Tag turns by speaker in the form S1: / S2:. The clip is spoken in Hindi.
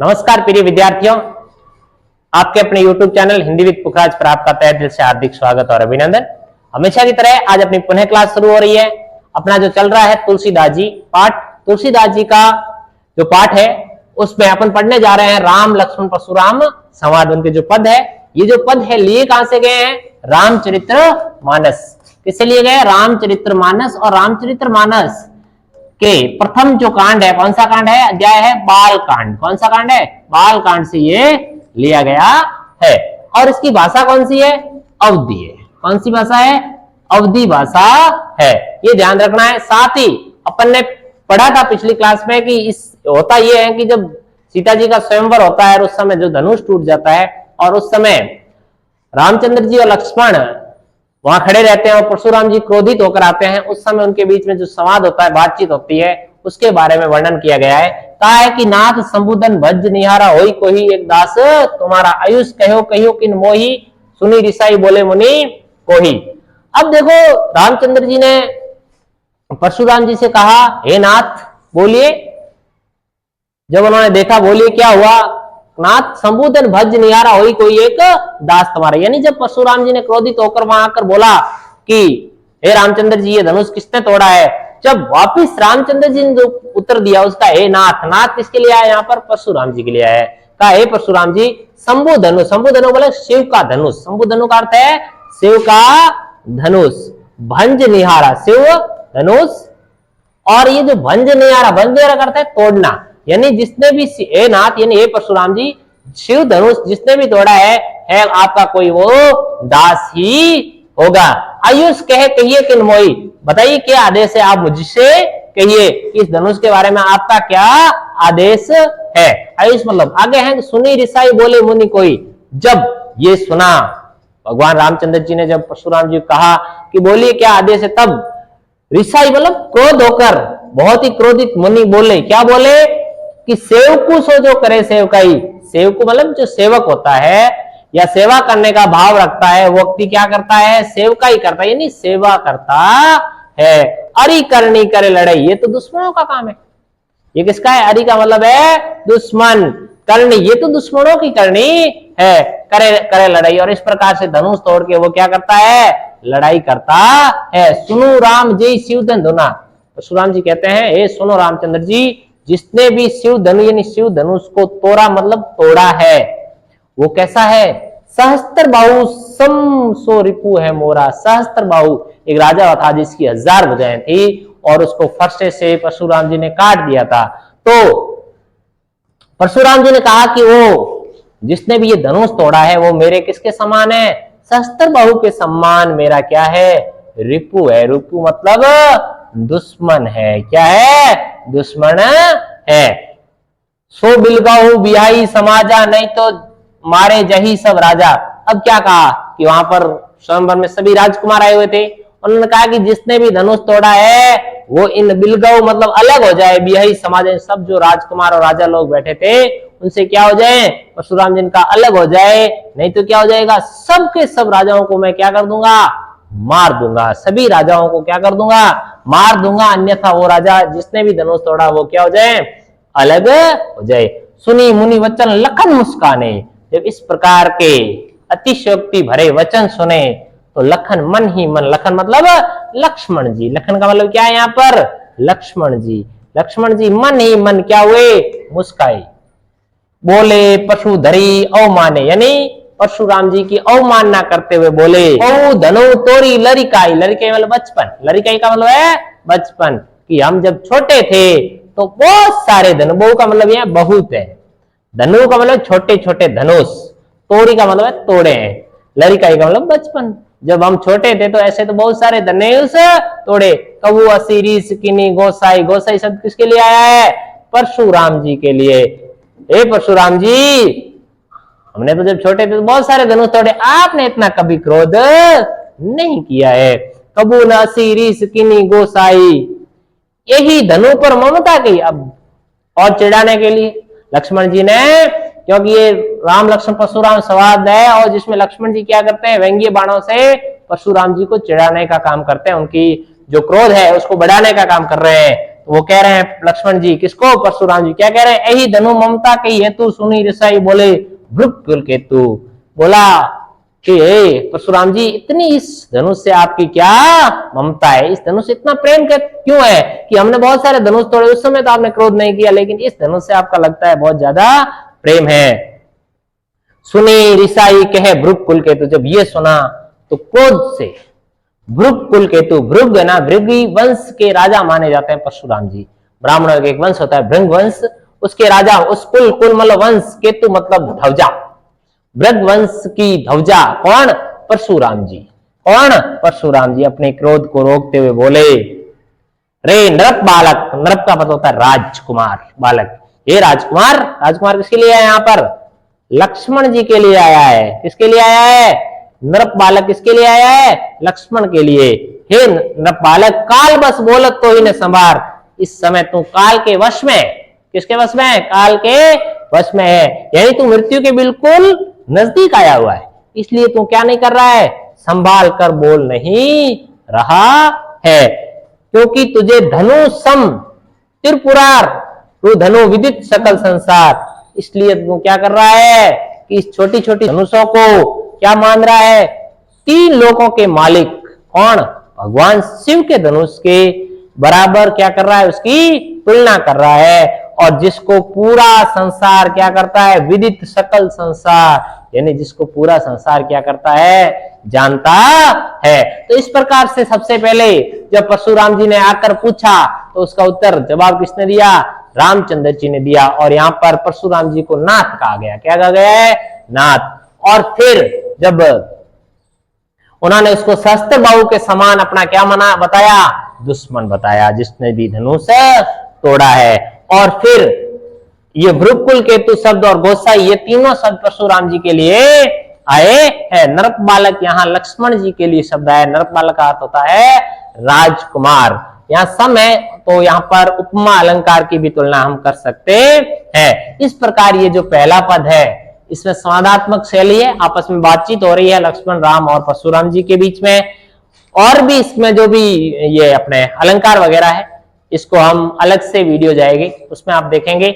S1: नमस्कार प्रिय विद्यार्थियों, आपके अपने YouTube चैनल हिंदी विद पुखराज पर आपका तहे दिल से हार्दिक स्वागत और अभिनंदन। हमेशा की तरह आज अपनी पुनः क्लास शुरू हो रही है। अपना जो चल रहा है तुलसीदास जी पाठ, तुलसीदास जी का जो पाठ है उसमें अपन पढ़ने जा रहे हैं राम लक्ष्मण परशुराम संवाद। उनके जो पद है, ये जो पद है लिए कहां से गए हैं? रामचरितमानस। किससे लिए गए? रामचरितमानस। और रामचरितमानस के प्रथम जो कांड है, कौन सा कांड है? अध्याय है बाल कांड। कौन सा कांड है? बाल कांड से ये लिया गया है। और इसकी भाषा कौन सी है? अवधी है। कौन सी भाषा है? अवधी भाषा है, ये ध्यान रखना है। साथ ही अपन ने पढ़ा था पिछली क्लास में कि इस होता ये है कि जब सीता जी का स्वयंवर होता है और उस समय जो धनुष टूट जाता है और उस समय रामचंद्र जी और लक्ष्मण वहां खड़े रहते हैं और परशुराम जी क्रोधित होकर आते हैं, उस समय उनके बीच में जो संवाद होता है, बातचीत होती है, उसके बारे में वर्णन किया गया है। कहा है कि नाथ संबुधन भज निहारा होई कोई एक दास, तुम्हारा आयुष कहो कहो किन मोही, सुनी ऋषाई बोले मुनि कोही। अब देखो रामचंद्र जी ने परशुराम जी से कहा, हे नाथ बोलिए। जब उन्होंने देखा, बोलिए क्या हुआ? नाथ संबुधन भज निहारा होई कोई एक दास तुम्हारा। यानी जब परशुराम जी ने क्रोधित होकर वहां आकर बोला कि हे रामचंद्र जी ये धनुष किसने तोड़ा है, जब वापिस रामचंद्र जी ने जो उत्तर दिया उसका हे नाथ, नाथ किसके लिए आया यहाँ पर? परशुराम जी के लिए आया। कहा हे परशुराम जी, शंभु धनुष, शंभु धनुष बोले शिव का धनुष, शंभु धनुष का अर्थ है शिव का धनुष। भंज निहारा शिव धनुष, और ये जो भंज निहारा, भंज निहारा करता है तोड़ना, यानी जिसने भी हे नाथ यानी हे परशुराम जी, शिव धनुष जिसने भी तोड़ा है आपका कोई वो दास ही होगा। आयुष कहे कहिए किन मोई, बताइए क्या आदेश है? आप मुझसे कहिए इस धनुष के बारे में आपका क्या आदेश है? आयुष मतलब आगे है। सुनी ऋषाई बोले मुनि कोई। जब ये सुना भगवान रामचंद्र जी ने, जब परशुराम जी कहा कि बोलिए क्या आदेश है, तब ऋषाई मतलब क्रोध होकर, बहुत ही क्रोधित मुनि बोले। क्या बोले? कि सेवकु सो जो करे सेवकाई। सेवकु मतलब जो सेवक होता है या सेवा करने का भाव रखता है, वो व्यक्ति क्या करता है? सेवकाई करता है, यानी सेवा करता है। अरि करनी करे लड़ाई, ये तो दुश्मनों का काम है। ये किसका है? अरि का मतलब है दुश्मन। करनी, ये तो दुश्मनों की करनी है। करे लड़ाई, और इस प्रकार से धनुष तोड़ के वो क्या करता है? लड़ाई करता है। सुनो राम जय शिव धनुना। परशुराम जी कहते हैं, हे सुनो रामचंद्र जी, जिसने भी शिव धनु यानी शिव धनुष को तोड़ा मतलब तोड़ा है, वो कैसा है? सहस्त्र बाहु सम सो रिपु है मोरा। सहस्त्र बाहु एक राजा था जिसकी 1000 भुजाएं थी और उसको फरसे से परशुराम जी ने काट दिया था। तो परशुराम जी ने कहा कि वो जिसने भी ये धनुष तोड़ा है वो मेरे किसके समान है? सहस्त्र बाहु के समान मेरा क्या है? रिपु है। रिपु मतलब दुश्मन है। क्या है? दुश्मन है। सो बिलगाहु बिहाई समाजा, नहीं तो मारे जही सब राजा। अब क्या कहा कि वहां पर स्वयंवर में सभी राजकुमार आए हुए थे, उन्होंने कहा कि जिसने भी धनुष तोड़ा है वो इन बिलगाहु मतलब अलग हो जाए, बिहाई समाज, सब जो राजकुमार और राजा लोग बैठे थे उनसे क्या हो जाए? परशुराम जी का अलग हो जाए, नहीं तो क्या हो जाएगा? सबके सब राजाओं को मैं क्या कर दूंगा? मार दूंगा। सभी राजाओं को क्या कर दूंगा? मार दूंगा, अन्यथा वो राजा जिसने भी धनुष तोड़ा वो क्या हो जाए? अलग हो जाए। सुनी मुनि वचन लखन मुस्काने। जब इस प्रकार के अतिशयोक्ति भरे वचन सुने तो लखन मन ही मन, लखन मतलब लक्ष्मण जी, लखन का मतलब क्या है यहाँ पर? लक्ष्मण जी। लक्ष्मण जी मन ही मन क्या हुए? मुस्काए। बोले पशु धरी अवमाने, यानी परशुराम जी की अवमानना करते हुए बोले, ओ धनु तोरी लरिकाई। लरिकाई मतलब बचपन, लरिकाई का मतलब है बचपन, कि हम जब छोटे थे तो बहुत सारे धनु, बहु का मतलब यह बहुत है, धनु का मतलब छोटे छोटे धनुष, तोरी का मतलब है तोड़े हैं, लरिकाई का मतलब बचपन, जब हम छोटे थे तो ऐसे तो बहुत सारे धनुष तोड़े। कबू असीरीस किनी गोसाई। गोसाई शब्द किसके लिए आया है? परशुराम जी के लिए। हे परशुराम जी, हमने तो जब छोटे थे तो बहुत सारे धनुष तोड़े, आपने इतना कभी क्रोध नहीं किया है। कबू न सीरीस किनी गोसाई, यही धनु पर ममता की। अब और चिढ़ाने के लिए लक्ष्मण जी ने, क्योंकि ये राम लक्ष्मण परशुराम संवाद है और जिसमें लक्ष्मण जी क्या करते हैं? व्यंग्य बाणों से परशुराम जी को चिढ़ाने का काम करते हैं, उनकी जो क्रोध है उसको बढ़ाने का काम कर रहे हैं। तो वो कह रहे हैं लक्ष्मण जी किसको, परशुराम जी क्या कह रहे हैं, यही धनु ममता की हेतु सुनी रिसाई बोले भृग कुल केतु। बोला कि परशुराम जी इतनी इस धनुष से आपकी क्या ममता है, इस धनुष से इतना प्रेम क्यों है कि हमने बहुत सारे धनुष तोड़े, उस समय तो आपने क्रोध नहीं किया, लेकिन इस धनुष से आपका लगता है बहुत ज्यादा प्रेम है। सुनी रिसाई कहे भृग कुल केतु, जब ये सुना तो क्रोध से भृग कुल केतु, भृग है ना, भृगी वंश के राजा माने जाते हैं परशुराम जी। ब्राह्मणों का एक वंश होता है भृग वंश, उसके राजा, उस कुल मतलब वंश, केतु मतलब ध्वजा, भृग वंश की ध्वजा कौन, परशुराम जी। कौन, परशुराम जी अपने क्रोध को रोकते हुए बोले रे नृप बालक, नृप का मतलब होता है राजकुमार, बालक, ये राजकुमार, राजकुमार किसके लिए आया यहाँ पर, लक्ष्मण जी के लिए आया है। किसके लिए आया है, नृप बालक किसके लिए आया है, लक्ष्मण के लिए। हे नृप बालक काल बस बोलत तो ही न संभार, इस समय तू काल के वश में, किसके वश में है, काल के वश में है, यानी तू मृत्यु के बिल्कुल नजदीक आया हुआ है, इसलिए तू क्या नहीं कर रहा है, संभाल कर बोल नहीं रहा है, क्योंकि तुझे धनु सम त्रिपुरार, तू धनु विदित सकल संसार, इसलिए तू क्या कर रहा है कि इस छोटी छोटी धनुषों को क्या मान रहा है, तीन लोकों के मालिक कौन, भगवान शिव के धनुष के बराबर क्या कर रहा है, उसकी तुलना कर रहा है। और जिसको पूरा संसार क्या करता है, विदित सकल संसार, यानी जिसको पूरा संसार क्या करता है, जानता है। तो इस प्रकार से सबसे पहले जब परशुराम जी ने आकर पूछा तो उसका उत्तर जवाब किसने दिया, रामचंद्र जी ने दिया, और यहाँ पर परशुराम जी को नाथ कहा गया। क्या कहा गया है, नाथ। और फिर जब उन्होंने उसको सहस्त्र बाहु के समान अपना क्या मना बताया, दुश्मन बताया, जिसने भी धनुष तोड़ा है। और फिर ये भृगकुल केतु शब्द और गोसाई, ये तीनों शब्द परशुराम जी के लिए आए हैं। नरक बालक यहाँ लक्ष्मण जी के लिए शब्द है। नरक बालक का अर्थ होता है राजकुमार। यहाँ सम है तो यहाँ पर उपमा अलंकार की भी तुलना हम कर सकते हैं। इस प्रकार ये जो पहला पद है इसमें संवादात्मक शैली है, आपस में बातचीत हो रही है लक्ष्मण राम और परशुराम जी के बीच में। और भी इसमें जो भी ये अपने अलंकार वगैरह है इसको हम अलग से वीडियो जाएगी उसमें आप देखेंगे।